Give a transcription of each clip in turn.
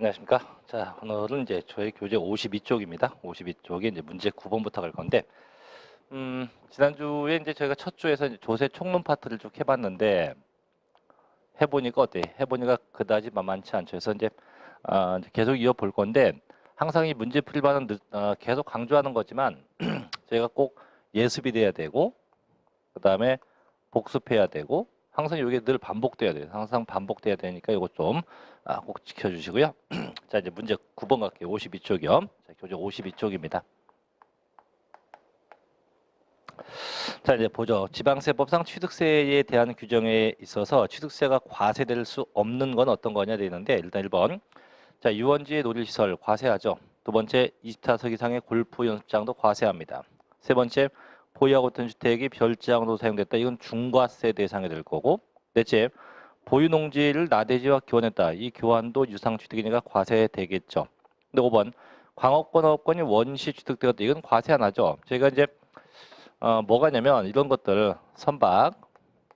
안녕하십니까. 자, 오늘은 이제 저희 교재 52쪽입니다. 52쪽에 이제 문제 9번부터 갈 건데, 지난주에 이제 저희가 첫 주에서 이제 조세 총론 파트를 쭉 해봤는데, 해보니까 어때? 해보니까 그다지 만만치 않죠. 그래서 이제 계속 이어볼 건데, 항상 이 문제 풀이반은 계속 강조하는 거지만, 저희가 꼭 예습이 돼야 되고, 그 다음에 복습해야 되고, 항상 이게 늘 반복돼야 돼요. 항상 반복돼야 되니까 이거 좀 꼭 지켜주시고요. 자, 이제 문제 9번 갈게요. 52쪽이요. 자, 교재 52쪽입니다. 자, 이제 보죠. 지방세법상 취득세에 대한 규정에 있어서 취득세가 과세될 수 없는 건 어떤 거냐 되어 있는데, 일단 1번. 자, 유원지의 놀이시설 과세하죠. 두 번째, 24석 이상의 골프 연습장도 과세합니다. 세 번째, 보유하고 있던 주택이 별지장으로 사용됐다. 이건 중과세 대상이 될 거고. 넷째, 보유 농지를 나대지와 교환했다. 이 교환도 유상취득이니까 과세되겠죠. 근데 5번, 광업권, 업권이 원시 취득되었다. 이건 과세 안 하죠. 저희가 이제 뭐가 있냐면 이런 것들 선박,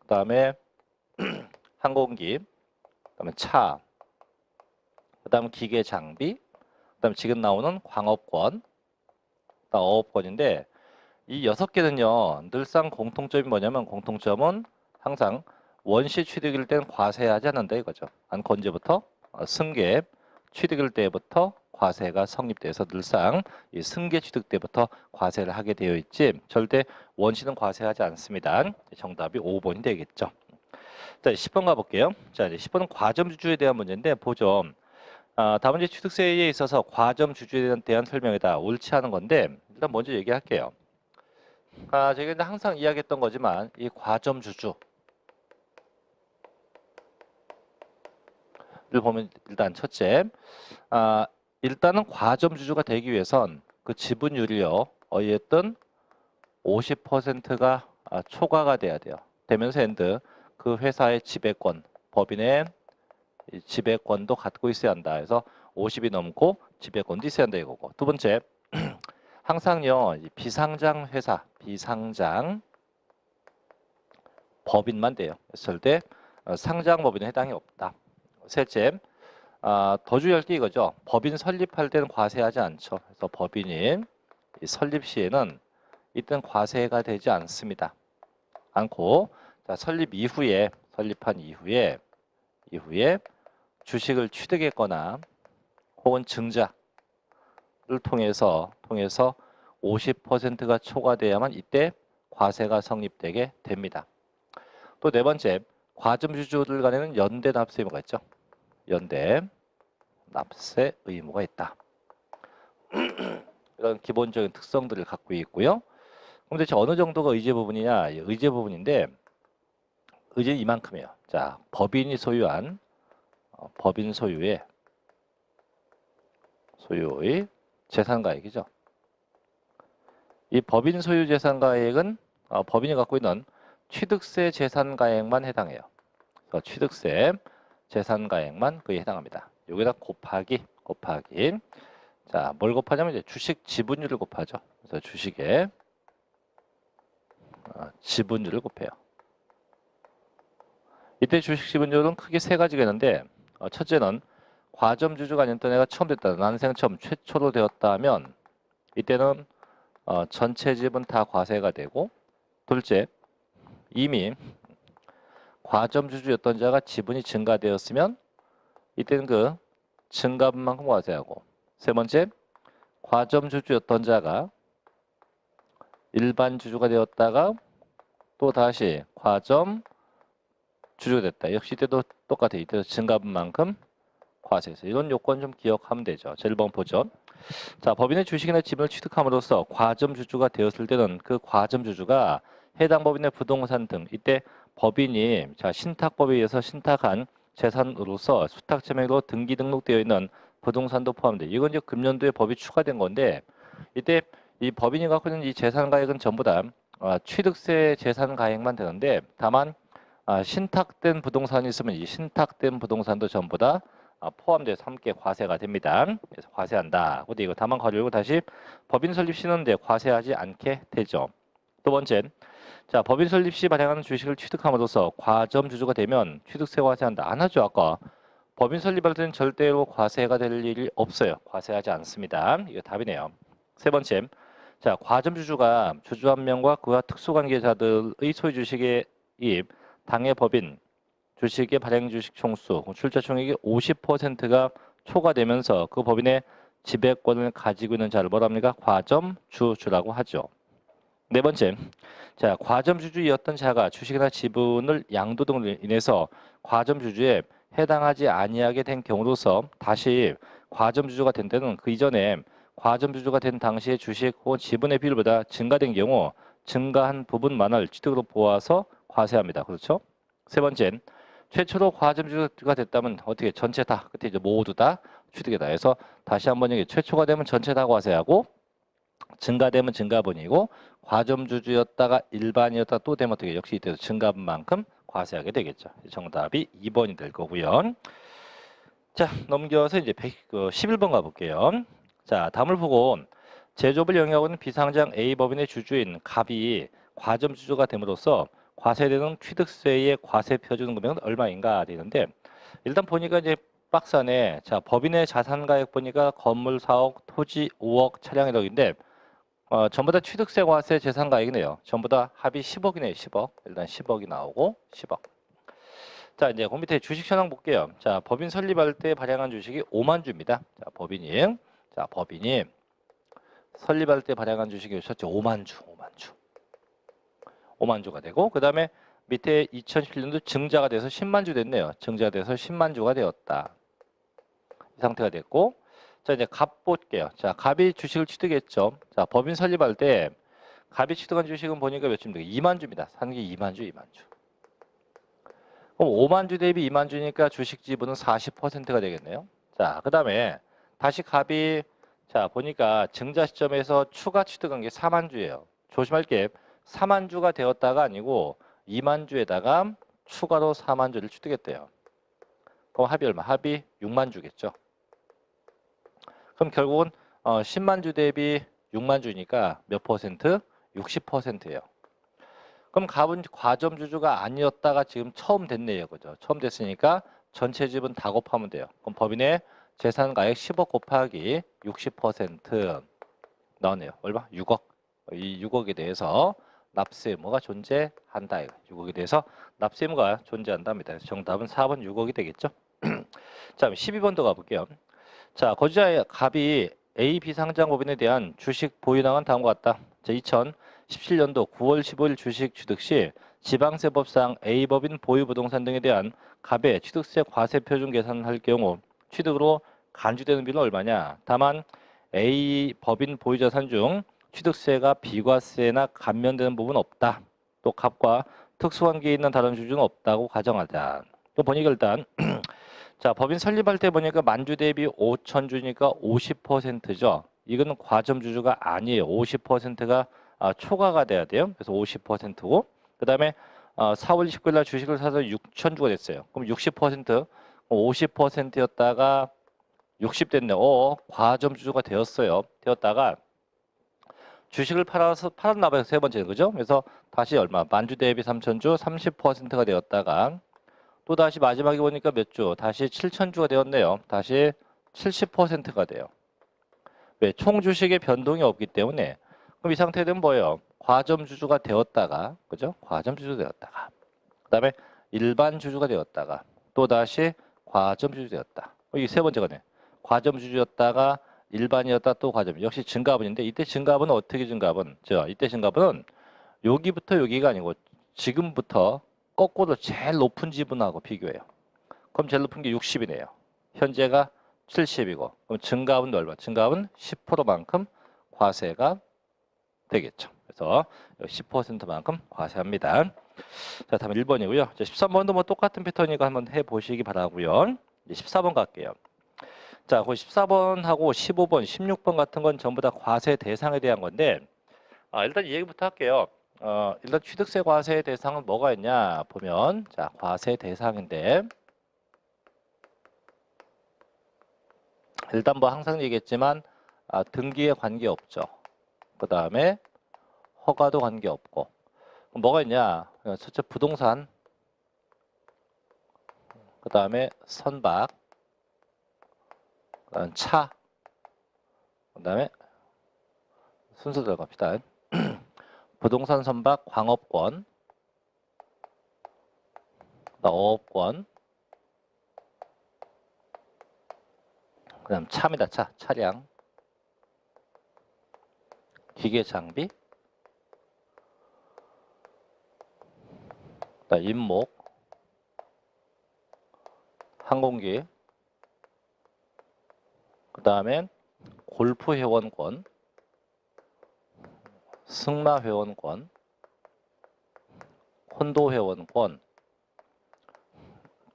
그다음에 항공기, 그다음에 차, 그다음 기계 장비, 그다음 지금 나오는 광업권, 그다음 어업권인데 이 6개는요 늘상 공통점이 뭐냐면 공통점은 항상 원시 취득일 땐 과세하지 않는다 이거죠. 않고 언제부터 승계 취득일 때부터 과세가 성립돼서 늘상 이 승계 취득 때부터 과세를 하게 되어 있지 절대 원시는 과세하지 않습니다. 정답이 5번이 되겠죠. 자, 10번 가볼게요. 자, 이제 10번은 과점주주에 대한 문제인데 보죠. 다음 문제 취득세에 있어서 과점주주에 대한 설명이다. 옳지 않은 건데 일단 먼저 얘기할게요. 저희가 항상 이야기했던 거지만 이 과점주주를 보면 일단 첫째, 일단은 과점주주가 되기 위해선 그 지분율이요 어쨌든 50%가 초과가 돼야 돼요. 되면서 엔드 그 회사의 지배권, 법인의 지배권도 갖고 있어야 한다. 그래서 50이 넘고 지배권도 있어야 한다 이거고. 두 번째, 항상요 비상장 회사, 비상장 법인만 돼요. 절대 상장 법인에 해당이 없다. 셋째, 더 주의할 게 이거죠. 법인 설립할 때는 과세하지 않죠. 그래서 법인이 설립 시에는 이때는 과세가 되지 않습니다. 않고 자, 설립한 이후에 주식을 취득했거나 혹은 증자를 통해서 50%가 초과돼야만 이때 과세가 성립되게 됩니다. 또 네 번째, 과점주주들 간에는 연대 납세 의무가 있죠. 연대 납세 의무가 있다. 이런 기본적인 특성들을 갖고 있고요. 그럼 대체 어느 정도가 의제 부분이냐? 의제 부분인데 의제는 이만큼이에요. 자, 법인이 소유한 법인 소유의 재산가액이죠. 이 법인 소유 재산가액은 법인이 갖고 있는 취득세 재산가액만 해당해요. 그래서 취득세 재산가액만 그에 해당합니다. 여기다 곱하기 자, 뭘 곱하냐면 이제 주식 지분율을 곱하죠. 그래서 주식의 지분율을 곱해요. 이때 주식 지분율은 크게 세 가지가 있는데 첫째는 과점주주가 아니었던 애가 처음 됐다. 난생 처음 최초로 되었다 하면 이때는 전체 지분 다 과세가 되고 둘째 이미 과점주주였던 자가 지분이 증가되었으면 이때는 그 증가분만큼 과세하고 세 번째 과점주주였던 자가 일반 주주가 되었다가 또 다시 과점 주주가 됐다. 역시 이때도 똑같아요. 이때도 증가분만큼 과세해서 이런 요건 좀 기억하면 되죠. 자, 1번 보죠. 자, 법인의 주식이나 지분을 취득함으로써 과점주주가 되었을 때는 그 과점주주가 해당 법인의 부동산 등 이때 법인이 자 신탁법에 의해서 신탁한 재산으로서 수탁점액으로 등기 등록되어 있는 부동산도 포함돼. 이건 이제 금년도에 법이 추가된 건데 이때 이 법인이 갖고 있는 이 재산가액은 전부 다 취득세 재산가액만 되는데 다만 신탁된 부동산이 있으면 이 신탁된 부동산도 전부 다 포함돼서 함께 과세가 됩니다. 그래서 과세한다. 근데 이거 다만 가지고 다시 법인 설립 시는 과세하지 않게 되죠. 두 번째, 자 법인 설립 시 발행하는 주식을 취득함으로써 과점 주주가 되면 취득세 과세한다. 안 하죠. 아까 법인 설립할 때는 절대로 과세가 될 일이 없어요. 과세하지 않습니다. 이거 답이네요. 세 번째, 자, 과점주주가 주주 한 명과 그와 특수관계자들의 소유주식의 이입, 당해 법인 주식의 발행 주식 총수, 출자 총액의 50%가 초과되면서 그 법인의 지배권을 가지고 있는 자를 뭐라 합니까? 과점주주라고 하죠. 네 번째, 자, 과점주주이었던 자가 주식이나 지분을 양도 등으로 인해서 과점주주에 해당하지 아니하게 된 경우로서 다시 과점주주가 된 때는 그 이전에 과점주주가 된 당시의 주식 혹은 지분의 비율보다 증가된 경우 증가한 부분만을 취득으로 보아서 과세합니다. 그렇죠? 세 번째, 최초로 과점주주가 됐다면 어떻게 전체 다 그때 이제 모두 다 취득이다 해서 다시 한번 여기 최초가 되면 전체 다 과세하고 증가되면 증가분이고 과점주주였다가 일반이었다 또 되면 어떻게 역시 이때도 증가분만큼 과세하게 되겠죠. 정답이 2번이 될 거고요. 자, 넘겨서 이제 11번 가볼게요. 자, 다음을 보고 제조업을 영위하고 있는 비상장 A법인의 주주인 갑이 과점주주가 됨으로써 과세되는 취득세의 과세 표준 금액은 얼마인가 되는데 일단 보니까 이제 박스 안에 자, 법인의 자산가액 보니까 건물 4억, 토지 5억, 차량 1억인데 전부 다 취득세 과세 재산가액이네요. 전부 다 합이 10억이네요. 10억. 일단 10억이 나오고 10억. 자, 이제 그 밑에 주식 현황 볼게요. 자, 법인 설립할 때 발행한 주식이 5만 주입니다. 자, 법인이 설립할 때 발행한 주식이 오셨죠. 5만 주. 5만 주가 되고 그다음에 밑에 2017년도 증자가 돼서 10만 주 됐네요. 증자가 돼서 10만 주가 되었다. 이 상태가 됐고 자, 이제 갑 볼게요. 자, 갑이 주식을 취득했죠. 자, 법인 설립할 때 갑이 취득한 주식은 보니까 몇 주입니까? 2만 주입니다. 산 게 2만 주. 그럼 5만 주 대비 2만 주니까 주식 지분은 40%가 되겠네요. 자, 그다음에 다시 갑이 자, 보니까 증자 시점에서 추가 취득한 게 4만 주예요. 조심할 게 4만 주가 되었다가 아니고 2만 주에다가 추가로 4만 주를 취득했대요. 그럼 합이 얼마? 합이 6만 주겠죠. 그럼 결국은 10만 주 대비 6만 주니까 몇 퍼센트? 60%예요. 그럼 갑은 과점주주가 아니었다가 지금 처음 됐네요. 그죠? 처음 됐으니까 전체 지분 다 곱하면 돼요. 그럼 법인의 재산가액 10억 곱하기 60% 나오네요. 얼마? 6억. 이 6억에 대해서 납세 의무가 존재한다. 6억에 대해서 납세 의무가 존재한답니다. 그래서 정답은 4번 6억이 되겠죠. 자, 12번도 가볼게요. 자, 거주자의 갑이 A 비상장법인에 대한 주식 보유량은 다음과 같다. 자, 2017년도 9월 15일 주식 취득 시 지방세법상 A법인 보유부동산 등에 대한 갑의 취득세 과세 표준 계산할 경우 취득으로 간주되는 비율은 얼마냐? 다만 A법인 보유자산 중 취득세가 비과세나 감면되는 부분은 없다. 또 갑과 특수관계에 있는 다른 주주는 없다고 가정하자. 또 보니까 일단 자, 법인 설립할 때 보니까 만주 대비 5천 주니까 50%죠. 이거는 과점주주가 아니에요. 50%가 초과가 돼야 돼요. 그래서 50%고 그다음에 4월 29일 날 주식을 사서 6천 주가 됐어요. 그럼 60% 50%였다가 60 됐네요. 과점주주가 되었다가 주식을 팔았나 봐요. 세 번째는 그죠? 그래서 다시 얼마? 만주 대비 3천주 30%가 되었다가 또 다시 마지막에 보니까 몇 주? 다시 7천주가 되었네요. 다시 70%가 돼요. 왜? 총 주식의 변동이 없기 때문에. 그럼 이 상태 되면 뭐예요? 과점주주가 되었다가, 그죠? 과점주주 되었다가. 그 다음에 일반 주주가 되었다가, 또 다시 과점주주 되었다. 이 세 번째 거네. 과점주주였다가 일반이었다 또 과점. 역시 증가분인데 이때 증가분은 어떻게 증가분? 이때 증가분은 여기부터 여기가 아니고 지금부터 거꾸로 제일 높은 지분하고 비교해요. 그럼 제일 높은 게 60이네요. 현재가 70이고 그럼 증가분도 얼마? 증가분 10%만큼 과세가 되겠죠. 그래서 10%만큼 과세합니다. 자, 다음 1번이고요. 13번도 뭐 똑같은 패턴이니까 한번 해보시기 바라고요. 이제 14번 갈게요. 자, 그 14번하고 15번, 16번 같은 건 전부 다 과세 대상에 대한 건데 일단 이 얘기부터 할게요. 일단 취득세 과세 대상은 뭐가 있냐 보면 자, 과세 대상인데 일단 뭐 항상 얘기했지만 등기에 관계없죠. 그 다음에 허가도 관계없고 뭐가 있냐 첫째 부동산 그 다음에 선박 차, 그다음에 순서대로 갑시다. 부동산 선박 광업권, 어업권, 그다음 차입니다. 차량, 기계 장비, 그다음 임목, 항공기, 그다음엔 골프 회원권, 승마 회원권, 콘도 회원권,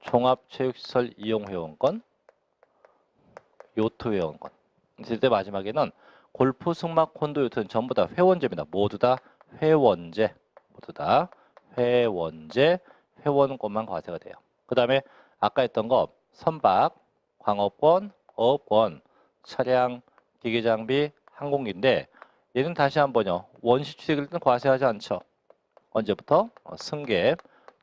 종합체육시설 이용 회원권, 요트 회원권. 이제 마지막에는 골프, 승마, 콘도, 요트는 전부 다 회원제입니다. 모두 다 회원제, 모두 다 회원제, 회원권만 과세가 돼요. 그 다음에 아까 했던 거 선박, 광업권, 어업권, 차량, 기계장비, 항공기인데 얘는 다시 한번요. 원시 취득일 때는 과세하지 않죠. 언제부터? 승계,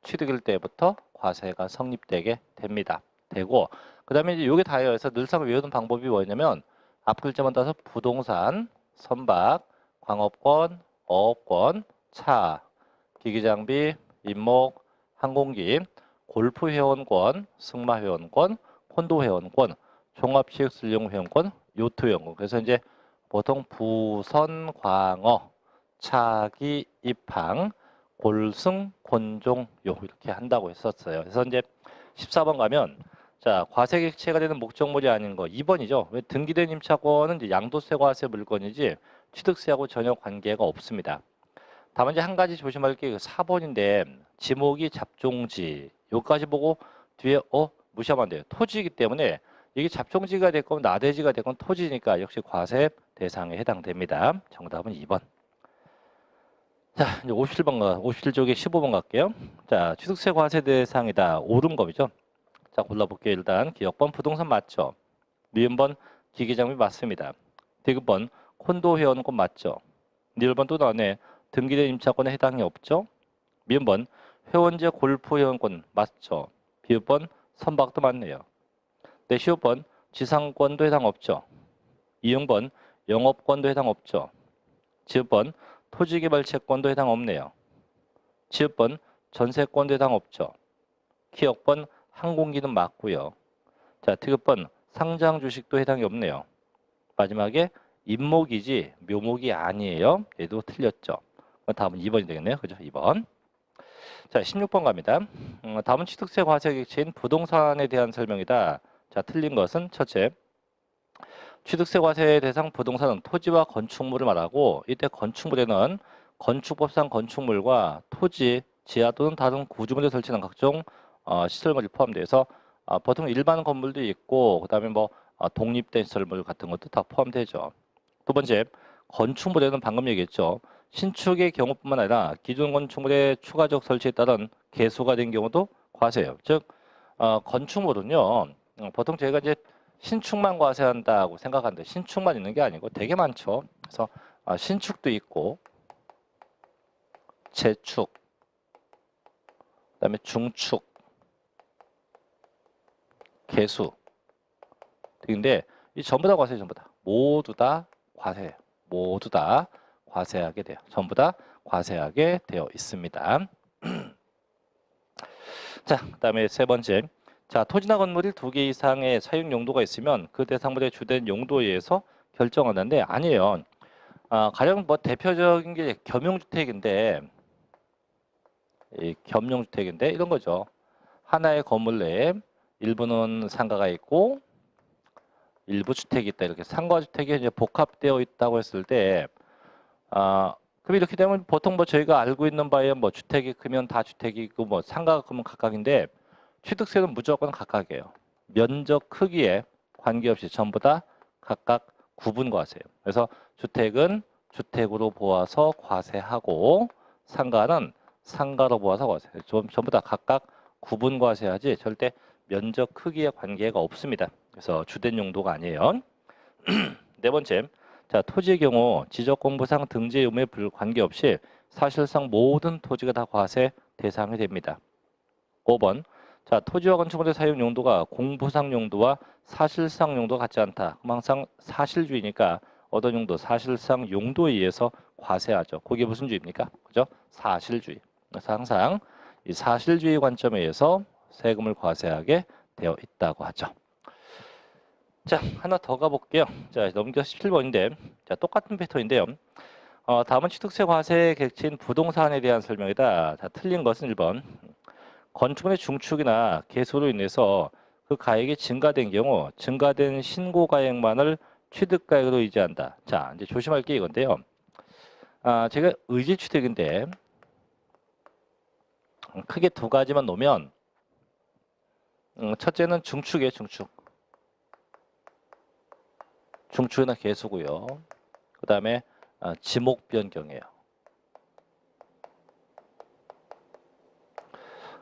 취득일 때부터 과세가 성립되게 됩니다. 되고 그 다음에 이제 요게 다여서 늘상 외우는 방법이 뭐냐면 앞 글자만 따서 부동산, 선박, 광업권, 어업권, 차, 기기장비, 임목, 항공기, 골프 회원권, 승마 회원권, 콘도 회원권, 종합체육슬용 회원권, 요트 회원권. 그래서 이제 보통 부선, 광어, 차기, 입항, 골승, 곤종, 요 이렇게 한다고 했었어요. 그래서 이제 14번 가면 자 과세객체가 되는 목적물이 아닌 거 2번이죠. 왜 등기된 임차권은 이제 양도세 과세 물건이지 취득세하고 전혀 관계가 없습니다. 다만 이제 한 가지 조심할 게 4번인데 지목이 잡종지 요까지 보고 뒤에 무시하면 안 돼요. 토지이기 때문에 이게 잡종지가 됐건 나대지가 됐건 토지니까 역시 과세 대상에 해당됩니다. 정답은 2번. 자, 이제 57번 57쪽에 15번 갈게요. 자, 취득세 과세 대상이다. 오름검이죠. 자, 골라볼게요. 일단 기억번 부동산 맞죠? 미음번 기계장비 맞습니다. 디귿번 콘도 회원권 맞죠? 니을번 또 나왔네. 등기된 임차권에 해당이 없죠? 미음번 회원제 골프 회원권 맞죠? 비읍번 선박도 맞네요. 네, 시읍번 지상권도 해당 없죠? 이응번 영업권도 해당 없죠? 지읍번 토지개발채권도 해당 없네요. 지읍번 전세권도 해당 없죠? 키역번 항공기는 맞고요. 자, 티귿번 상장 주식도 해당이 없네요. 마지막에 임목이지 묘목이 아니에요. 얘도 틀렸죠. 다음은 2번이 되겠네요. 그죠? 2번. 자, 16번 갑니다. 다음은 취득세 과세객체인 부동산에 대한 설명이다. 자, 틀린 것은 첫째, 취득세 과세 대상 부동산은 토지와 건축물을 말하고 이때 건축물에는 건축법상 건축물과 토지, 지하 또는 다른 구조물에 설치하는 각종 시설물이 포함돼서 보통 일반 건물도 있고 그다음에 뭐 독립된 시설물 같은 것도 다 포함되죠. 두 번째, 건축물에는 방금 얘기했죠. 신축의 경우뿐만 아니라 기존 건축물의 추가적 설치에 따른 개수가 된 경우도 과세예요. 즉 건축물은요. 보통 저희가 이제 신축만 과세한다고 생각하는데 신축만 있는 게 아니고 되게 많죠. 그래서 신축도 있고 재축, 그다음에 중축, 개수 등인데 이 전부 다 과세예요. 전부 다. 모두 다 과세예요. 모두 다 과세하게 돼요. 전부 다 과세하게 되어 있습니다. 자, 그다음에 세 번째. 자, 토지나 건물이 2개 이상의 사용 용도가 있으면 그 대상물의 주된 용도에 의해서 결정하는데 아니에요. 가령 뭐 대표적인 게 겸용주택인데 이 겸용주택인데 이런 거죠. 하나의 건물 내에 일부는 상가가 있고 일부 주택이 있다. 이렇게 상가주택이 이제 복합되어 있다고 했을 때 그럼 이렇게 되면 보통 뭐 저희가 알고 있는 바에 뭐 주택이 크면 다 주택이고 뭐 상가가 크면 각각인데 취득세는 무조건 각각이에요. 면적 크기에 관계없이 전부 다 각각 구분 과세예요. 그래서 주택은 주택으로 보아서 과세하고 상가는 상가로 보아서 과세해요. 전부 다 각각 구분 과세하지 절대 면적 크기에 관계가 없습니다. 그래서 주된 용도가 아니에요. 네 번째, 자 토지의 경우 지적공부상 등재 의무에 관계없이 사실상 모든 토지가 다 과세 대상이 됩니다. 5번, 자, 토지와 건축물의 사용 용도가 공부상 용도와 사실상 용도가 같지 않다. 그럼 항상 사실주의니까 어떤 용도, 사실상 용도에 의해서 과세하죠. 그게 무슨 주의입니까? 그죠? 사실주의. 그래서 항상 이 사실주의 관점에 의해서 세금을 과세하게 되어 있다고 하죠. 자, 하나 더 가볼게요. 자, 넘겨 17번인데, 자, 똑같은 패턴인데요. 다음은 취득세 과세 객체인 부동산에 대한 설명이다. 자, 틀린 것은 1번. 건축물의 중축이나 개소로 인해서 그 가액이 증가된 경우 증가된 신고 가액만을 취득가액으로 의지한다. 자, 이제 조심할 게 이건데요. 제가 의지 취득인데 크게 두 가지만 놓으면 첫째는 중축이에요. 중축이나 개소고요. 그 다음에 지목 변경이에요.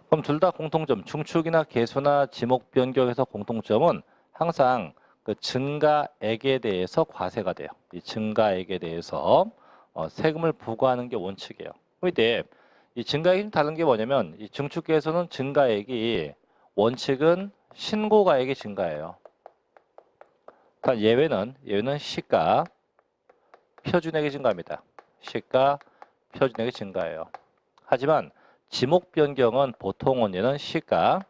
그럼 둘 다 공통점, 중축이나 개소나 지목 변경에서 공통점은 항상 그 증가액에 대해서 과세가 돼요. 이 증가액에 대해서 세금을 부과하는 게 원칙이에요. 근데 이 증가액이 좀 다른 게 뭐냐면 이 중축 개소는 증가액이 원칙은 신고가액이 증가해요. 단 예외는 시가, 표준액이 증가합니다. 시가, 표준액이 증가해요. 하지만 지목 변경은 보통 원리는 시가,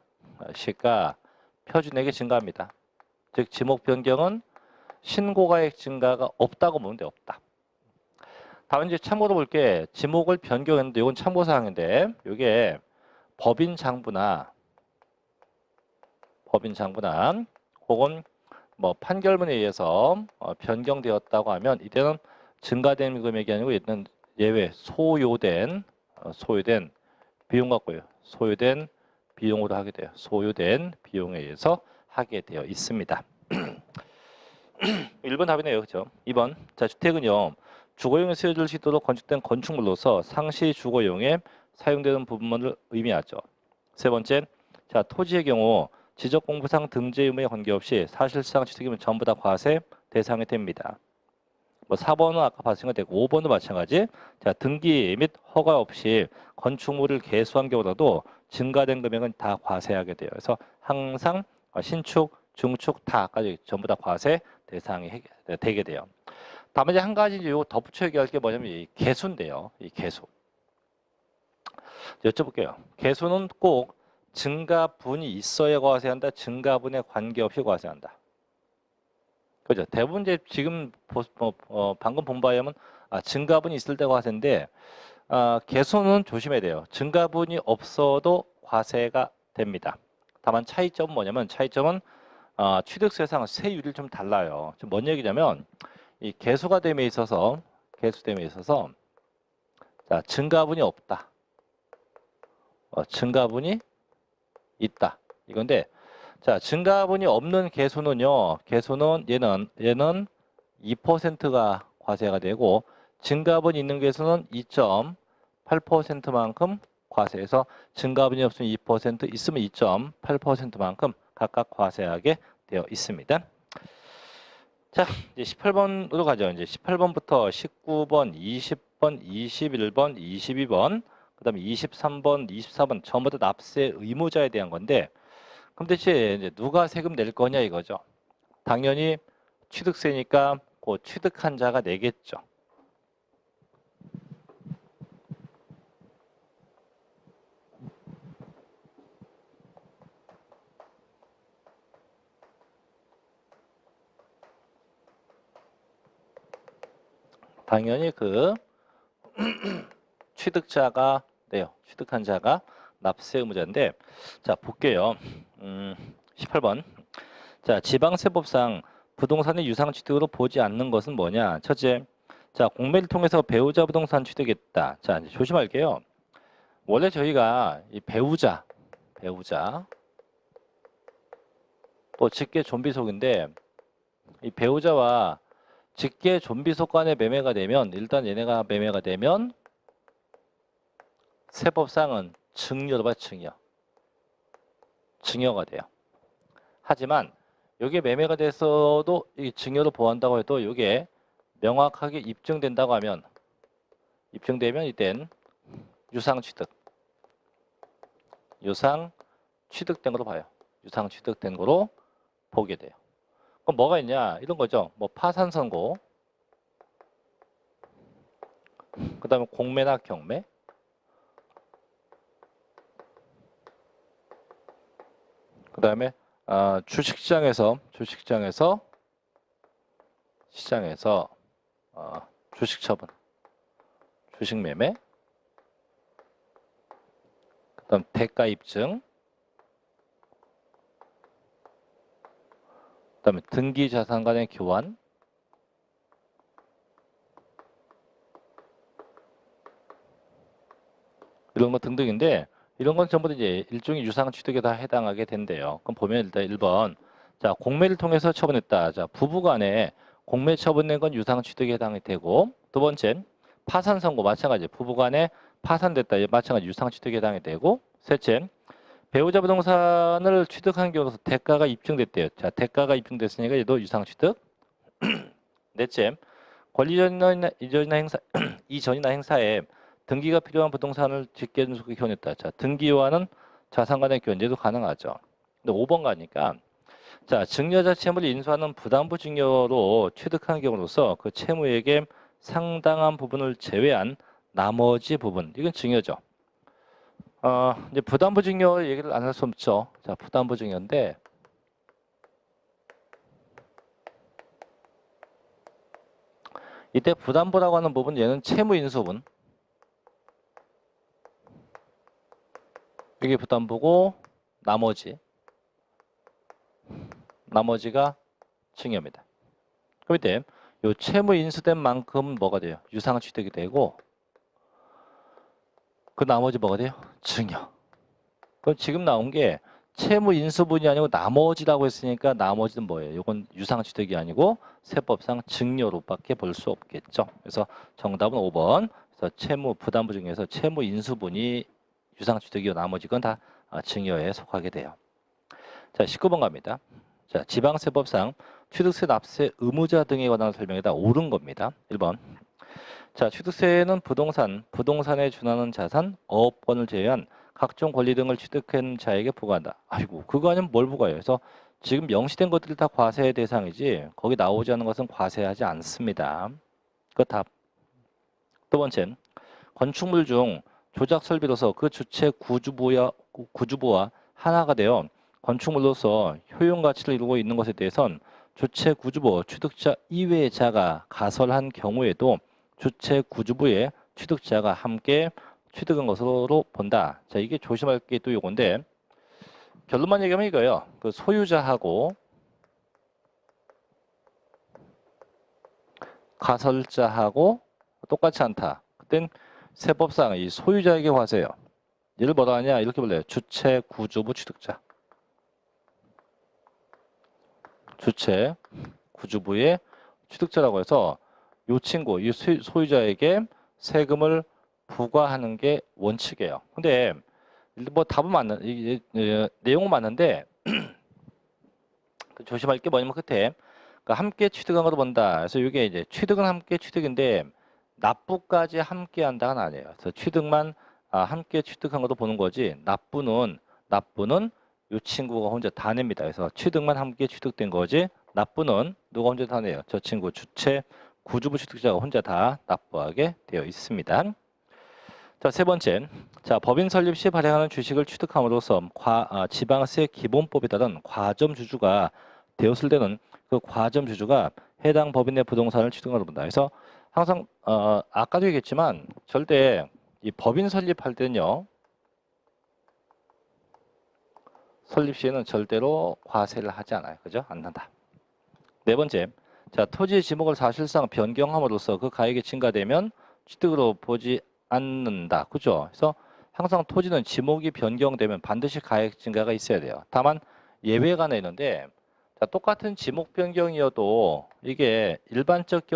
표준액이 증가합니다. 즉 지목 변경은 신고가액 증가가 없다고 보면 돼. 없다. 다음 이제 참고로 볼게. 지목을 변경했는데 이건 참고사항인데 이게 법인 장부나 혹은 뭐 판결문에 의해서 변경되었다고 하면 이때는 증가된 금액이 아니고 이때는 예외 소요된 비용 같고요. 소요된 비용으로 하게 돼요. 소요된 비용에 의해서 하게 되어 있습니다. 1번 답이네요. 그렇죠? 2번. 자, 주택은요. 주거용에 쓰여질 수 있도록 건축된 건축물로서 상시 주거용에 사용되는 부분을 의미하죠. 세 번째. 자, 토지의 경우 지적공부상 등재 의무에 관계없이 사실상 취득이면 전부 다 과세 대상이 됩니다. 뭐 4번은 아까 봤으니까 되고 5번도 마찬가지. 자, 등기 및 허가 없이 건축물을 개수한 경우라도 증가된 금액은 다 과세하게 돼요. 그래서 항상 신축, 중축 다까지 전부 다 과세 대상이 되게 돼요. 다음에 이제 한 가지 요 덧붙여 얘기할 게 뭐냐면 이 개수인데요. 이 개수. 여쭤볼게요. 개수는 꼭 증가분이 있어야 과세한다. 증가분에 관계없이 과세한다. 그죠? 대부분 이제 지금 방금 본 바에 하면 증가분이 있을 때 과세인데 개수는 조심해야 돼요. 증가분이 없어도 과세가 됩니다. 다만 차이점은 뭐냐면 취득세상 세율이 좀 달라요. 지금 뭔 얘기냐면 이 개수가 됨에 있어서 자, 증가분이 없다. 증가분이 있다. 이건데 자, 증가분이 없는 개수는요. 얘는 2%가 과세가 되고 증가분이 있는 개수는 2.8%만큼 과세해서 증가분이 없으면 2%, 있으면 2.8%만큼 각각 과세하게 되어 있습니다. 자, 이제 18번으로 가죠. 이제 18번부터 19번, 20번, 21번, 22번, 그다음에 23번, 24번 전부 다 납세 의무자에 대한 건데 그럼 대체 이제 누가 세금 낼 거냐 이거죠. 당연히 취득세니까 그 취득한 자가 내겠죠. 당연히 그 취득자가 내요. 취득한 자가 납세 의무자인데 자 볼게요. 18번. 자, 지방세법상 부동산의 유상 취득으로 보지 않는 것은 뭐냐? 첫째, 자, 공매를 통해서 배우자 부동산 취득했다. 자, 이제 조심할게요. 원래 저희가 이 배우자 또 직계 존비속인데 이 배우자와 직계 존비속 간의 매매가 되면 일단 얘네가 매매가 되면 세법상은 증여로 봐. 증여가 돼요. 하지만 이게 매매가 돼서도 이 증여로 보한다고 해도 이게 명확하게 입증된다고 하면 입증되면 이땐 유상취득 취득된 거로 봐요. 유상 취득된 거로 보게 돼요. 그럼 뭐가 있냐? 이런 거죠. 뭐 파산 선고, 그 다음에 공매나 경매, 그 다음에 주식시장에서 주식 처분, 주식 매매, 그 다음 대가 입증, 그 다음에 등기 자산 간의 교환, 이런 거 등등인데, 이런 건 전부 다 이제 일종의 유상 취득에 다 해당하게 된대요. 그럼 보면 일단 1번. 자, 공매를 통해서 처분했다. 자, 부부 간에 공매 처분된 건 유상 취득에 해당이 되고, 두 번째, 파산 선고 마찬가지. 부부 간에 파산됐다. 마찬가지 유상 취득에 해당이 되고, 셋째, 배우자 부동산을 취득한 경우서 대가가 입증됐대요. 자, 대가가 입증됐으니까 얘도 유상 취득. 넷째, 권리 이전이나 행사 이전이나 행사에 등기가 필요한 부동산을 직계 중속에 교환했다. 자, 등기와는 자산 간의 교환제도 가능하죠. 근데 5번 가니까 자, 증여자 채무를 인수하는 부담부 증여로 취득한 경우로서 그 채무액의 상당한 부분을 제외한 나머지 부분, 이건 증여죠. 이제 부담부 증여 얘기를 안 할 수 없죠. 자, 부담부 증여인데 이때 부담부라고 하는 부분, 얘는 채무 인수분. 이게 부담부고 나머지가 증여입니다. 그럼 이때 요 채무 인수된 만큼 뭐가 돼요? 유상 취득이 되고 그 나머지 뭐가 돼요? 증여. 그럼 지금 나온 게 채무 인수분이 아니고 나머지라고 했으니까 나머지는 뭐예요? 이건 유상 취득이 아니고 세법상 증여로밖에 볼 수 없겠죠. 그래서 정답은 5번. 그래서 채무 부담부 중에서 채무 인수분이 유상 취득이고 나머지 건 다 증여에 속하게 돼요. 자, 19번 갑니다. 자, 지방세법상 취득세 납세 의무자 등에 관한 설명이 다 옳은 겁니다. 1번. 자, 취득세는 부동산에 준하는 자산, 어업권을 제외한 각종 권리 등을 취득한 자에게 부과한다. 아이고, 그거 아니면 뭘 부과해요? 그래서 지금 명시된 것들이 다 과세 대상이지 거기 나오지 않는 것은 과세하지 않습니다. 그 답. 두 번째, 건축물 중 조작 설비로서 그 주체 구주부와 하나가 되어 건축물로서 효용 가치를 이루고 있는 것에 대해선 주체 구주부 취득자 이외의 자가 가설한 경우에도 주체 구주부의 취득자가 함께 취득한 것으로 본다. 자, 이게 조심할 게 또 요건데 결론만 얘기하면 이거예요. 그 소유자하고 가설자하고 똑같지 않다. 그땐 세법상 이 소유자에게 과세요. 얘를 뭐라 하냐? 이렇게 불러요. 주체 구주부 취득자. 주체 구주부의 취득자라고 해서 이 친구, 이 소유자에게 세금을 부과하는 게 원칙이에요. 근데 뭐 답은 내용은 맞는데 조심할 게 뭐냐면 끝에 그러니까 함께 취득한 것도 본다. 그래서 이게 이제 취득은 함께 취득인데 납부까지 함께 한다는 아니에요. 그래서 취득만 함께 취득한 것도 보는 거지 납부는 이 친구가 혼자 다 냅니다. 그래서 취득만 함께 취득된 거지 납부는 누가 혼자 다 내요? 저 친구 주체 구주부 취득자가 혼자 다 납부하게 되어 있습니다. 자, 세 번째. 자, 법인 설립 시 발행하는 주식을 취득함으로써 지방세 기본법에 따른 과점 주주가 되었을 때는 그 과점 주주가 해당 법인 내 부동산을 취득하는 본다. 그래서 항상 아까도 얘기했지만 절대 이 법인 설립할 때는요. 설립 시에는 절대로 과세를 하지 않아요. 그죠? 안 한다. 네 번째. 자, 토지의 지목을 사실상 변경함으로써 그 가액이 증가되면 취득으로 보지 않는다. 그죠? 그래서 항상 토지는 지목이 변경되면 반드시 가액 증가가 있어야 돼요. 다만 예외가 하나 있는데 자, 똑같은 지목 변경이어도 이게 일반적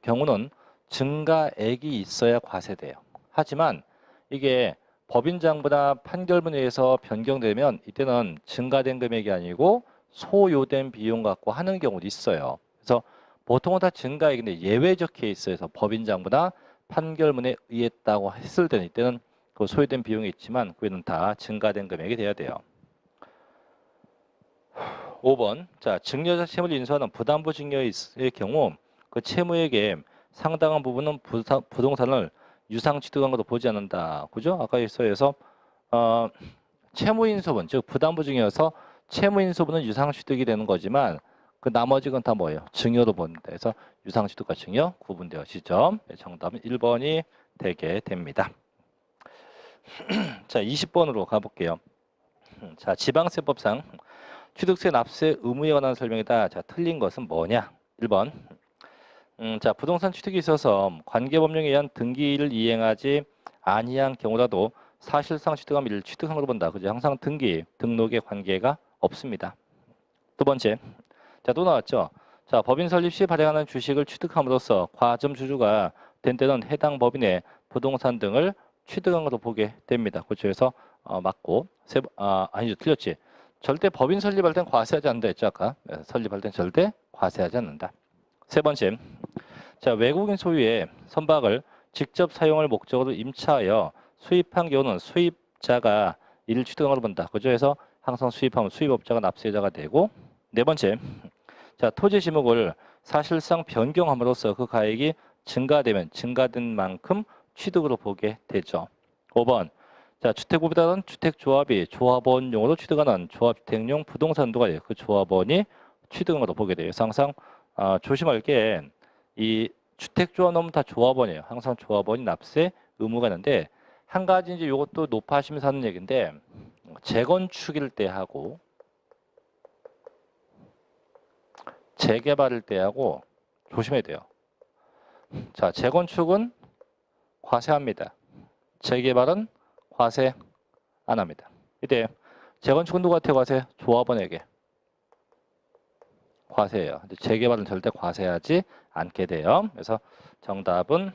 경우는 증가액이 있어야 과세돼요. 하지만 이게 법인장부나 판결문에 의해서 변경되면 이때는 증가된 금액이 아니고 소요된 비용 갖고 하는 경우도 있어요. 그래서 보통은 다 증가액인데 예외적 케이스에서 법인장부나 판결문에 의했다고 했을 때는 이때는 그 소요된 비용이 있지만 그에는 다 증가된 금액이 돼야 돼요. 5번. 자, 증여자 채무를 인수하는 부담부 증여의 경우 그 채무액의 상당한 부분은 부동산을 유상 취득한 것으로 보지 않는다. 그죠? 아까 있어서 채무 인수분, 즉 부담부 증여여서 채무 인수분은 유상 취득이 되는 거지만 그 나머지 건 다 뭐예요? 증여로 본다. 그래서 유상 취득과 증여 구분되어지죠. 네, 정답은 1번이 되게 됩니다. 자, 20번으로 가볼게요. 자, 지방세법상 취득세 납세 의무에 관한 설명이다. 자, 틀린 것은 뭐냐? 1번. 자, 부동산 취득에 있어서 관계법령에 의한 등기를 이행하지 아니한 경우라도 사실상 취득한 미를 취득한 것으로 본다. 그죠? 항상 등기, 등록에 관계가 없습니다. 두 번째. 자, 또 나왔죠? 자, 법인 설립 시 발행하는 주식을 취득함으로써 과점 주주가 된 때는 해당 법인의 부동산 등을 취득한 것으로 보게 됩니다. 그렇죠? 그래서 맞고 아니죠. 틀렸지. 절대 법인 설립할 땐 과세하지 않는다 했죠, 아까. 설립할 땐 절대 과세하지 않는다. 세 번째. 자, 외국인 소유의 선박을 직접 사용할 목적으로 임차하여 수입한 경우는 수입자가 이를 취득한 것으로 본다. 그죠? 그래서 항상 수입하면 수입업자가 납세자가 되고. 네 번째. 자, 토지 지목을 사실상 변경함으로써 그 가액이 증가되면 증가된 만큼 취득으로 보게 되죠. 5번. 자, 주택구비다는 주택조합이 조합원용으로 취득하는 조합주택용 부동산도가 그 조합원이 취득한 것으로 보게 돼요. 그래서 항상 조심할 게 이 주택조합 넣으면 다 조합원이에요. 항상 조합원이 납세 의무가 있는데 한 가지 이제 이것도 높아하시면서 하는 얘기인데 재건축일 때 하고 재개발일 때 하고 조심해야 돼요. 자, 재건축은 과세합니다. 재개발은 과세 안 합니다. 이때 재건축은 누구한테 과세? 조합원에게 과세예요. 근데 재개발은 절대 과세하지 않게 돼요. 그래서 정답은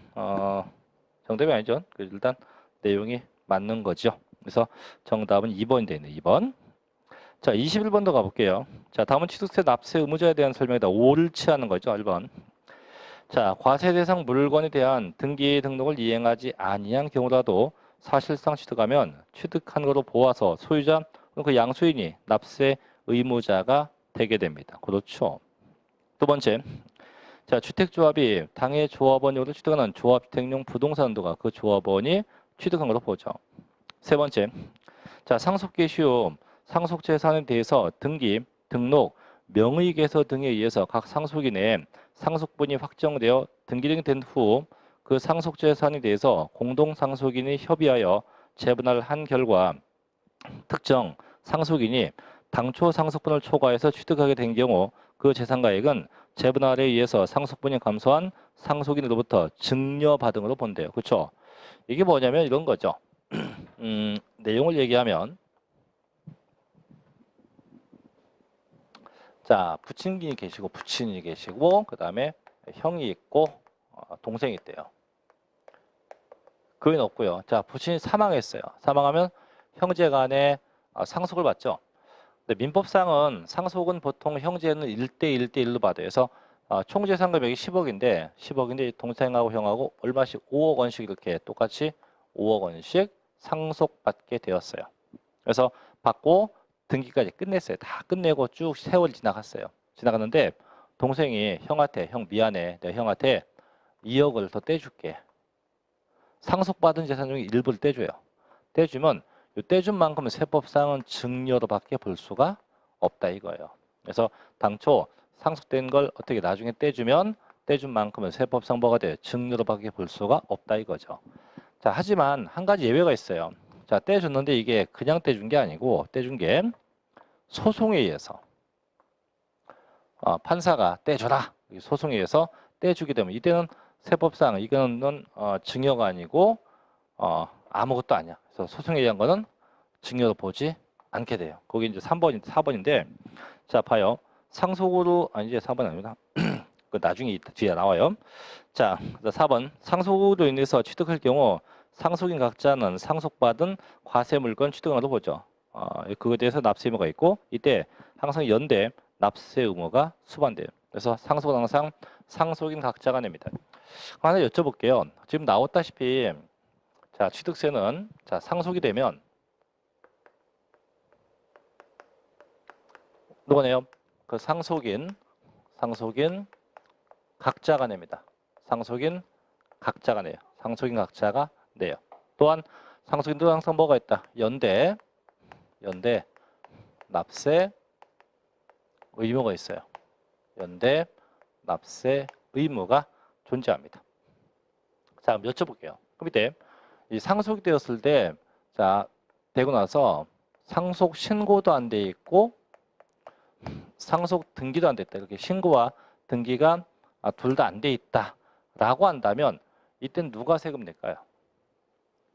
정답이 아니죠. 일단 내용이 맞는 거죠. 그래서 정답은 2번이 되어 있네. 2번. 자, 21번도 가볼게요. 자, 다음은 취득세 납세 의무자에 대한 설명이다. 옳지 않은 거죠. 1번. 자, 과세 대상 물건에 대한 등기 등록을 이행하지 아니한 경우라도 사실상 취득하면 취득한 것으로 보아서 소유자 그 양수인이 납세 의무자가 되게 됩니다. 그렇죠. 두 번째. 자, 주택조합이 당해 조합원용으로 취득하는 조합주택용 부동산도가 그 조합원이 취득한 것으로 보죠. 세 번째. 자, 상속기 시효 상속재산에 대해서 등기, 등록, 명의개서 등에 의해서 각 상속인의 상속분이 확정되어 등기등이 된 후 그 상속재산에 대해서 공동상속인이 협의하여 재분할을 한 결과 특정 상속인이 당초 상속분을 초과해서 취득하게 된 경우 그 재산가액은 재분할에 의해서 상속분이 감소한 상속인으로부터 증여받은 것으로 본대요. 그렇죠? 이게 뭐냐면 이런 거죠. 내용을 얘기하면 자, 부친이 계시고 부친이 계시고 그 다음에 형이 있고 동생이 있대요. 그게 없고요. 자, 부친이 사망했어요. 사망하면 형제간에 상속을 받죠. 근데 민법상은 상속은 보통 형제는 1대 1대1로 받아요. 그래서 총 재산 금액이 10억인데 10억인데 동생하고 형하고 얼마씩 5억 원씩 이렇게 똑같이 5억 원씩 상속받게 되었어요. 그래서 받고 등기까지 끝냈어요. 다 끝내고 쭉 세월이 지나갔어요. 지나갔는데 동생이 형한테 형 미안해. 내가 형한테 2억을 더 떼줄게. 상속받은 재산 중에 일부를 떼줘요. 떼주면 이 떼준 만큼은 세법상은 증여로밖에 볼 수가 없다 이거예요. 그래서 당초 상속된 걸 어떻게 나중에 떼주면 떼준 만큼은 세법상 뭐가 돼요? 증여로밖에 볼 수가 없다 이거죠. 자, 하지만 한 가지 예외가 있어요. 자, 떼줬는데 이게 그냥 떼준 게 아니고 떼준 게 소송에 의해서 판사가 떼줘라 소송에 의해서 떼주게 되면 이때는 세법상 이거는 증여가 아니고 아무것도 아니야. 그래서 소송에 의한 거는 증여로 보지 않게 돼요. 거기 이제 3번, 4번인데 자 봐요. 상속으로 이제 4번 아닙니다. 그 나중에 뒤에 나와요. 자, 4번 상속으로 인해서 취득할 경우 상속인 각자는 상속받은 과세 물건 취득한다고 보죠. 그거에 대해서 납세 의무가 있고 이때 항상 연대 납세 의무가 수반돼요. 그래서 상속은 항상 상속인 각자가 냅니다. 하나 여쭤볼게요. 지금 나왔다시피 자, 취득세는 자, 상속이 되면 누가 내요? 그 상속인 각자가 냅니다. 상속인 각자가 내요. 상속인 각자가 내요. 또한 상속인도 항상 뭐가 있다? 연대 납세 의무가 있어요. 연대 납세 의무가 존재합니다. 자, 그럼 여쭤볼게요. 그럼 이때 이 상속이 되었을 때, 자, 되고 나서 상속 신고도 안 돼 있고 상속 등기도 안 됐다. 이렇게 신고와 등기가 둘 다 안 돼 있다라고 한다면 이땐 누가 세금 낼까요?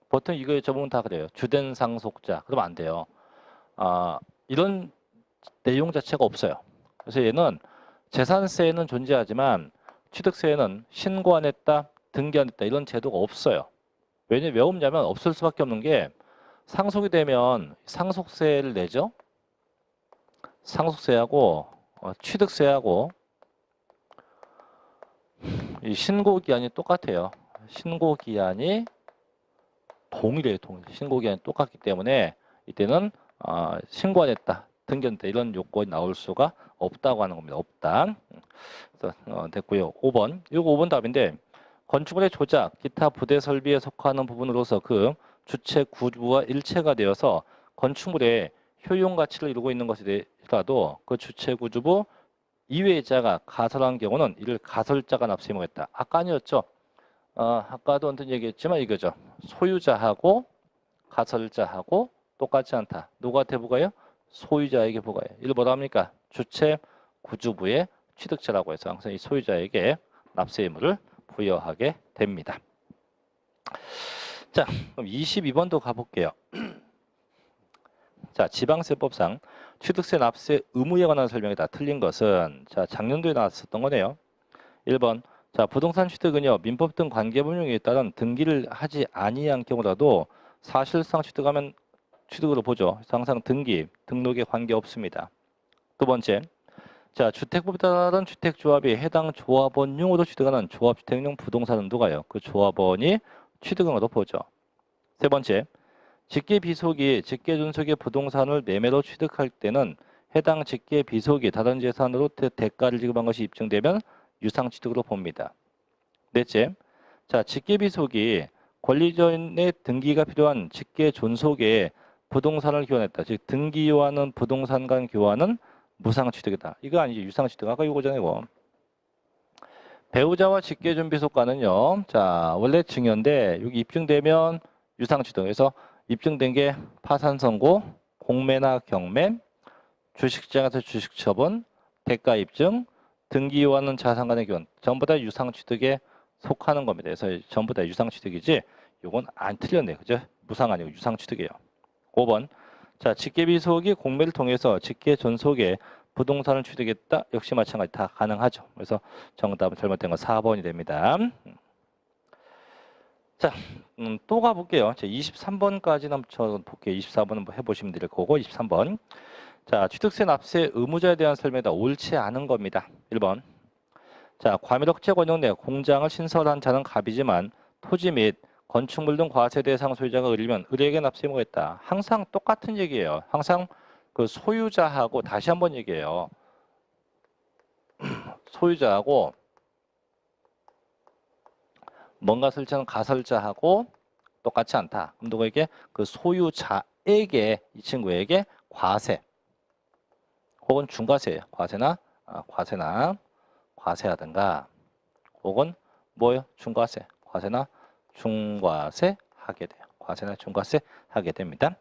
보통 이거 여쭤보면 다 그래요. 주된 상속자. 그러면 안 돼요. 이런 내용 자체가 없어요. 그래서 얘는 재산세에는 존재하지만 취득세에는 신고 안 했다, 등기 안 했다 이런 제도가 없어요. 왜 없냐면 없을 수밖에 없는 게 상속이 되면 상속세를 내죠. 상속세하고 취득세하고 이 신고 기한이 똑같아요. 신고 기한이 동일해요. 신고 기한이 똑같기 때문에 이때는 신고 안 했다, 등기 안 했다 이런 요건이 나올 수가 없다고 하는 겁니다. 없다. 그래서 됐고요. 5번. 이거 5번 답인데 건축물의 조작, 기타 부대 설비에 속하는 부분으로서 그 주체 구조와 일체가 되어서 건축물의 효용 가치를 이루고 있는 것이라도 그 주체 구조부 이외의 자가 가설한 경우는 이를 가설자가 납세의무겠다. 아까 아니었죠? 아까도 한번 얘기했지만 이거죠. 소유자하고 가설자하고 똑같지 않다. 누구한테 부과해요? 소유자에게 부과해요. 이를 뭐라 합니까? 주체 구조부의 취득자라고 해서 항상 이 소유자에게 납세 의무를 부여하게 됩니다. 자, 그럼 22번도 가볼게요. 자, 지방세법상 취득세 납세 의무에 관한 설명이 다 틀린 것은 자, 작년도에 나왔었던 거네요. 1번. 자, 부동산 취득은요. 민법 등 관계법령에 따른 등기를 하지 아니한 경우라도 사실상 취득하면 취득으로 보죠. 그래서 항상 등록에 관계 없습니다. 두 번째. 자, 주택법에 따른 주택조합이 해당 조합원용으로 취득하는 조합주택용 부동산은 누가요? 그 조합원이 취득한 것으로 보죠. 세 번째, 직계비속이 직계존속의 부동산을 매매로 취득할 때는 해당 직계비속이 다른 재산으로 대가를 지급한 것이 입증되면 유상취득으로 봅니다. 넷째, 자, 직계비속이 권리전의 등기가 필요한 직계존속의 부동산을 교환했다. 즉 등기요하는 부동산 간 교환은 무상취득이다. 이거 아니지 유상취득. 아까 이거잖아요. 이거. 배우자와 직계존비속가는요. 자, 원래 증여인데 여기 입증되면 유상취득. 그래서 입증된 게 파산선고, 공매나 경매, 주식시장에서 주식처분, 대가입증, 등기요하는 자산 간의 교환. 전부 다 유상취득에 속하는 겁니다. 그래서 전부 다 유상취득이지 이건 안 틀렸네. 그죠? 무상 아니고 유상취득이에요. 5번. 자, 직계비속이 공매를 통해서 직계존속에 부동산을 취득했다. 역시 마찬가지 다 가능하죠. 그래서 정답은 잘못된 건 4번이 됩니다. 자, 또 가볼게요. 23번까지는 한번 볼게요. 24번은 한번 해보시면 될 거고 23번. 자, 취득세 납세 의무자에 대한 설명이다. 옳지 않은 겁니다. 1번. 자, 과밀억제 권역 내 공장을 신설한 자는 갑이지만 토지 및 건축물 등 과세 대상 소유자가 을이면 을에게 납세 의무가 있다. 항상 똑같은 얘기예요. 항상 그 소유자하고 다시 한번 얘기해요. 소유자하고 뭔가 설정한 가설자하고 똑같지 않다. 그럼 누구에게? 그 소유자에게 이 친구에게 과세 혹은 중과세예요. 과세하든가 혹은 뭐예요? 중과세, 과세나 중과세 하게 돼요. 과세나 중과세 하게 됩니다.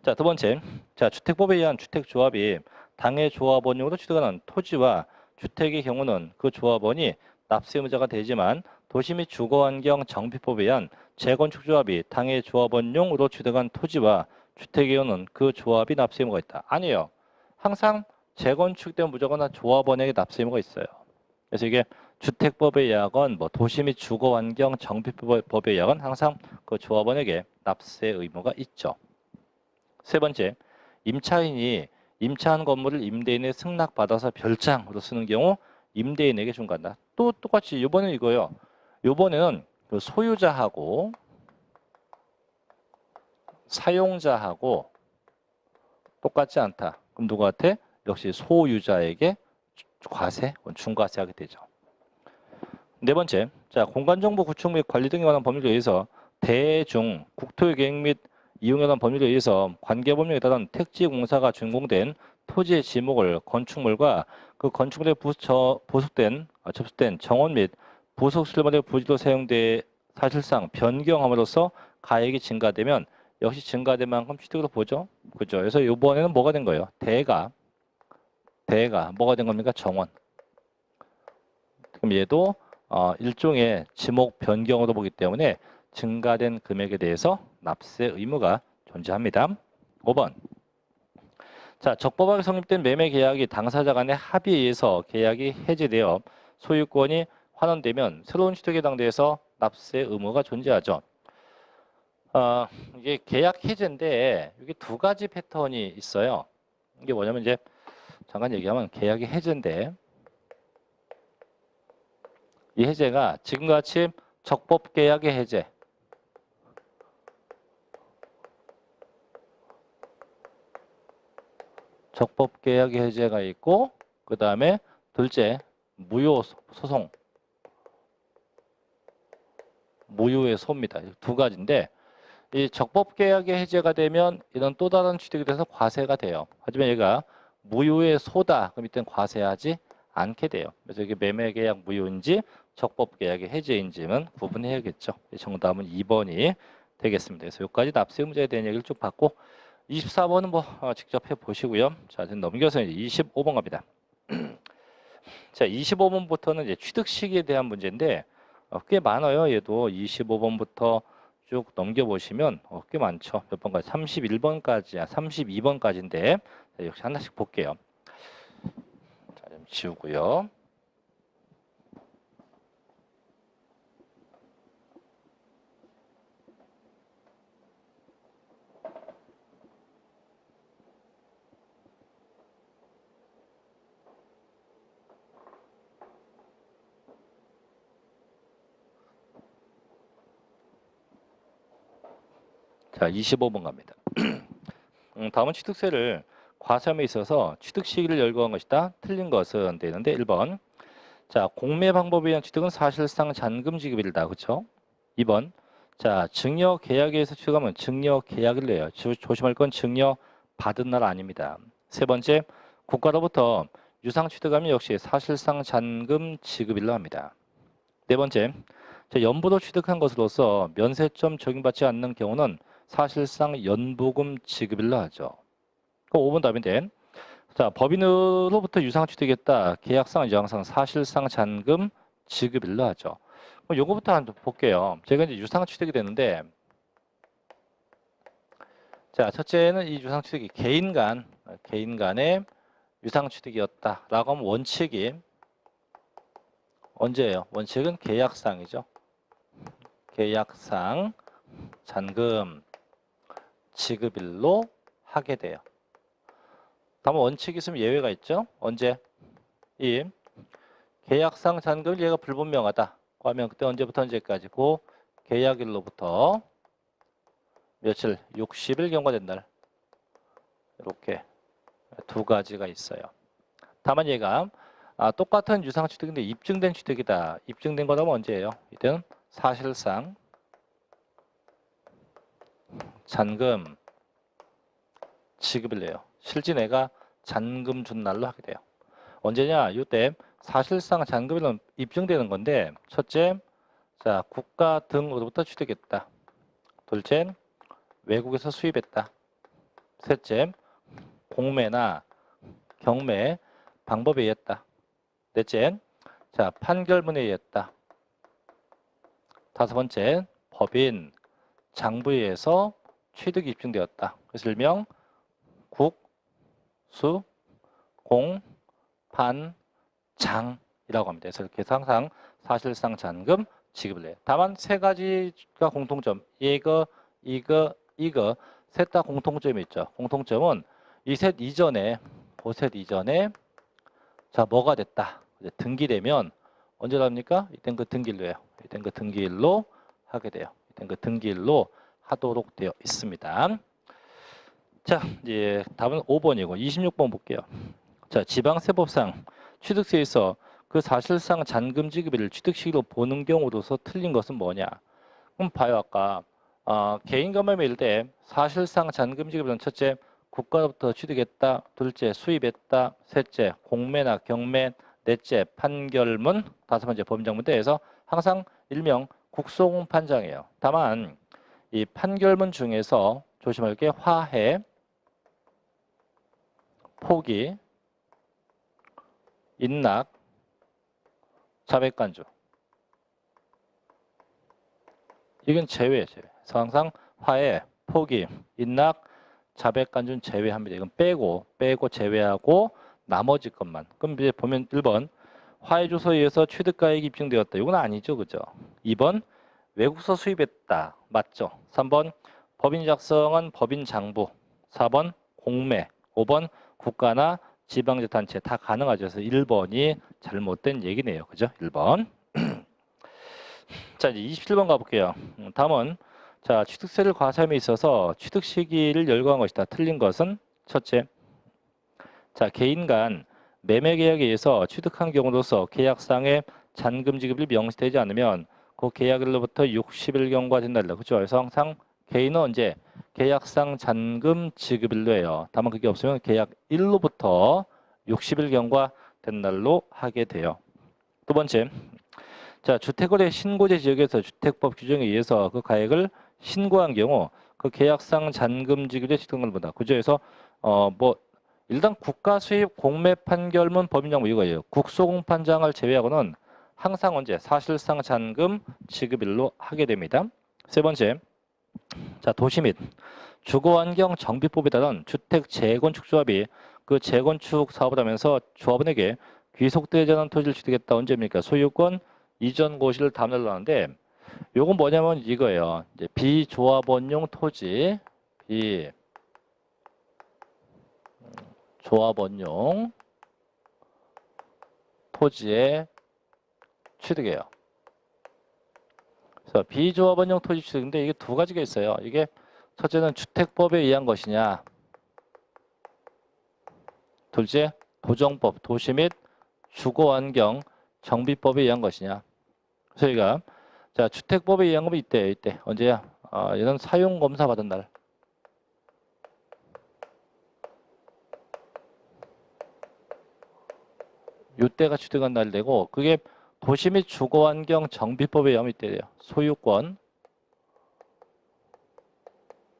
자, 두 번째. 자, 주택법에 의한 주택조합이 당해 조합원용으로 취득하는 토지와 주택의 경우는 그 조합원이 납세 의무자가 되지만 도시 및 주거환경 정비법에 의한 재건축조합이 당해 조합원용으로 취득한 토지와 주택의 경우는 그 조합이 납세 의무가 있다. 아니에요. 항상 재건축 때문에 무조건 조합원에게 납세 의무가 있어요. 그래서 이게 주택법에 의하건 뭐 도시 및 주거환경 정비법에 의하건 항상 그 조합원에게 납세 의무가 있죠. 세 번째, 임차인이 임차한 건물을 임대인에 승낙받아서 별장으로 쓰는 경우 임대인에게 중과한다. 또 똑같이 이번에 이거요. 이번에는 그 소유자하고 사용자하고 똑같지 않다. 그럼 누구한테? 역시 소유자에게 과세, 중과세하게 되죠. 네 번째, 자 공간정보 구축 및 관리 등에 관한 법률에 의해서 대중 국토의 계획 및 이용에 관한 법률에 의해서 관계법령에 따른 택지공사가 준공된 토지의 지목을 건축물과 그 건축물에 접수된 정원 및 부속 실물의 부지로 사용돼 사실상 변경함으로써 가액이 증가되면 역시 증가된 만큼 취득으로 보죠. 그죠? 그래서 이번에는 뭐가 된 거예요? 대가 뭐가 된 겁니까? 정원. 그럼 얘도 일종의 지목 변경으로 보기 때문에 증가된 금액에 대해서 납세 의무가 존재합니다. 5번. 자, 적법하게 성립된 매매 계약이 당사자 간의 합의에 의해서 계약이 해지되어 소유권이 환원되면 새로운 취득에 해당돼서 납세 의무가 존재하죠. 이게 계약 해제인데 이게 두 가지 패턴이 있어요. 이게 뭐냐면 이제 잠깐 얘기하면 계약이 해제인데 이 해제가 지금과 같이 적법 계약의 해제, 적법 계약의 해제가 있고 그 다음에 둘째 무효 소송, 무효의 소입니다. 두 가지인데 이 적법 계약의 해제가 되면 이런 또 다른 취득에 대해서 과세가 돼요. 하지만 얘가 무효의 소다 그럼 이때는 과세하지 않게 돼요. 그래서 이게 매매 계약 무효인지 적법 계약의 해제인지는 구분해야겠죠. 정답은 2번이 되겠습니다. 그래서 여기까지 납세 의무자에 대한 얘기를 쭉 봤고 24번은 뭐 직접 해보시고요. 자, 이제 넘겨서 이제 25번 갑니다. 자, 25번부터는 이제 취득 시기에 대한 문제인데 꽤 많아요. 얘도 25번부터 쭉 넘겨보시면 꽤 많죠. 몇 번까지? 31번까지, 32번까지인데 역시 하나씩 볼게요. 자, 좀 지우고요. 자, 25번 갑니다. 다음은 취득세를 과세함에 있어서 취득 시기를 열거한 것이다. 틀린 것은 되는데 1번. 자, 공매 방법에 의한 취득은 사실상 잔금 지급이다. 그렇죠? 2번. 자, 증여 계약에 의해서 취득하면 증여 계약을 내요. 조심할 건 증여 받은 날 아닙니다. 세 번째. 국가로부터 유상 취득하면 역시 사실상 잔금 지급일로 합니다. 네 번째. 자, 연부로 취득한 것으로서 면세점 적용받지 않는 경우는 사실상 연부금 지급일로 하죠. 그럼 5번 답인데, 자 법인으로부터 유상 취득했다. 계약상, 유상상, 사실상 잔금 지급일로 하죠. 그럼 요거부터 한번 볼게요. 제가 이제 유상 취득이 되는데, 자 첫째는 이 유상 취득이 개인 간의 유상 취득이었다라고 하면 원칙이 언제예요? 원칙은 계약상이죠. 계약상 잔금 지급일로 하게 돼요. 다만 원칙이 있으면 예외가 있죠. 언제? 이 계약상 잔금 얘가 불분명하다 하면 그때 언제부터 언제까지? 그 계약일로부터 며칠? 60일 경과된 날. 이렇게 두 가지가 있어요. 다만 얘가 똑같은 유상 취득인데 입증된 취득이다. 입증된 거라면 언제예요? 이때는 사실상 잔금 지급을 해요. 실제 내가 잔금 준 날로 하게 돼요. 언제냐? 이때 사실상 잔금은 입증되는 건데 첫째, 자 국가 등으로부터 취득했다. 둘째, 외국에서 수입했다. 셋째, 공매나 경매 방법에 의했다. 넷째, 자 판결문에 의했다. 다섯 번째, 법인 장부에 의해서 취득이 입증되었다. 그래서 일명 국, 수, 공, 판, 장이라고 합니다. 그래서 이렇게 해서 항상 사실상 잔금 지급을 해요. 다만 세 가지가 공통점. 이거 셋 다 공통점이 있죠. 공통점은 이 셋 이전에 자 뭐가 됐다. 이제 등기되면 언제 나옵니까? 이땐 그 등기일로 해요. 이땐 그 등기일로 하게 돼요. 이땐 그 등기일로 하도록 되어 있습니다. 자, 이제 답은 5번이고 26번 볼게요. 자, 지방세법상 취득세에서 그 사실상 잔금 지급일을 취득시기로 보는 경우로서 틀린 것은 뭐냐? 그럼 봐요. 아까 개인 감염일 때 사실상 잔금 지급은 첫째 국가로부터 취득했다, 둘째 수입했다, 셋째 공매나 경매, 넷째 판결문, 다섯 번째 법정문대에서 항상 일명 국소공 판장이에요. 다만 이 판결문 중에서 조심할 게 화해, 포기, 인락, 자백간주. 이건 제외예요. 제외. 그래서 항상 화해, 포기, 인락, 자백간주는 제외합니다. 이건 빼고 제외하고 나머지 것만. 그럼 이제 보면 1번 화해 주소에 의해서 취득가액이 입증되었다. 이건 아니죠. 그죠? 2번 외국서 수입했다. 맞죠? 3번 법인 작성한 법인 장부. 4번 공매. 5번 국가나 지방자치단체 다 가능하죠. 그래서 1번이 잘못된 얘기네요. 그죠? 1번. 자, 이제 27번 가볼게요. 다음은 자, 취득세를 과세함에 있어서 취득 시기를 열거한 것이다. 틀린 것은 첫째, 자, 개인 간 매매 계약에 의해서 취득한 경우로서 계약상의 잔금 지급이 명시되지 않으면 그 계약일로부터 60일 경과 된다. 그렇죠? 그래서 항상 개인은 언제 계약상 잔금 지급일로 해요. 다만 그게 없으면 계약일로부터 60일 경과 된 날로 하게 돼요. 두 번째, 자, 주택거래 신고제 지역에서 주택법 규정에 의해서 그 가액을 신고한 경우 그 계약상 잔금 지급에 취득한 것보다 그죠? 뭐 일단 국가 수입 공매 판결문 법인장부 이거예요. 국소공판장을 제외하고는 항상 언제 사실상 잔금 지급일로 하게 됩니다. 세 번째, 자, 도시 및 주거환경 정비법에 따른 주택 재건축 조합이 그 재건축 사업을 하면서 조합원에게 귀속되지 않은 토지를 취득했다. 언제입니까? 소유권 이전 고시를 담달로 하는데 요건 뭐냐면 이거예요. 이제 비조합원용 토지, 비조합원용 토지의 취득이에요. 그래서 비조합원용 토지 취득인데 이게 두 가지가 있어요. 이게 첫째는 주택법에 의한 것이냐, 둘째 도정법, 도시 및 주거환경 정비법에 의한 것이냐. 그래서 저희가 자, 주택법에 의한 거면 이때 언제야? 얘는 사용 검사 받은 날. 이때가 취득한 날 되고 그게 도시 및 주거환경 정비법에 의하면 이때예요. 소유권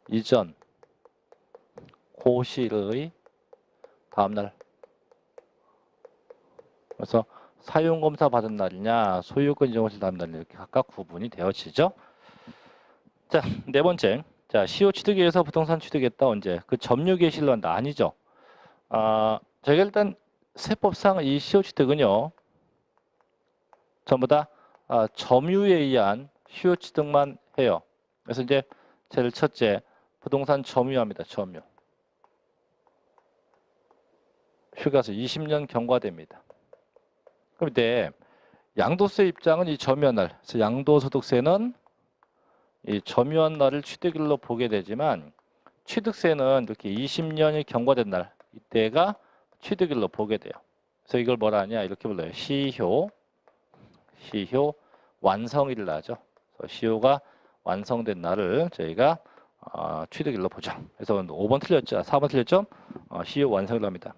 이전 고시의 다음 날. 그래서 사용검사 받은 날이냐, 소유권 이전 고시 다음 날이냐 이렇게 각각 구분이 되어지죠. 자, 네 번째, 자, 시효 취득에 의해서 부동산 취득했다. 언제? 그 점유 개시일로 한다. 아니죠. 저희가 일단 세법상 이 시효 취득은요, 전부 다 점유에 의한 시효 취득만 해요. 그래서 이제 제일 첫째, 부동산 점유합니다. 점유. 휴가서 20년 경과됩니다. 그럼 이때 양도세 입장은 이 점유한 날, 그래서 양도소득세는 이 점유한 날을 취득일로 보게 되지만 취득세는 이렇게 20년이 경과된 날, 이때가 취득일로 보게 돼요. 그래서 이걸 뭐라 하냐 이렇게 불러요. 시효 완성일을 하죠. 그래서 시효가 완성된 날을 저희가 취득일로 보죠. 그래서 5번 틀렸죠. 4번 틀렸죠. 시효 완성일로 합니다.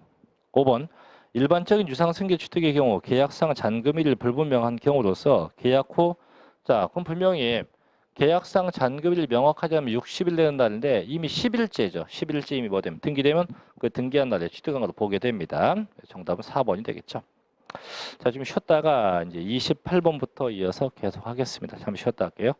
5번 일반적인 유상승계 취득의 경우 계약상 잔금일이 불분명한 경우로서 계약 후 자, 그럼 분명히 계약상 잔금일이 명확하지 않으면 60일 되는 날인데 이미 10일째죠. 10일째 이미 뭐 되면 등기되면 그 등기한 날에 취득한 걸로 보게 됩니다. 정답은 4번이 되겠죠. 자, 좀 쉬었다가 이제 28번부터 이어서 계속 하겠습니다. 잠시 쉬었다 할게요.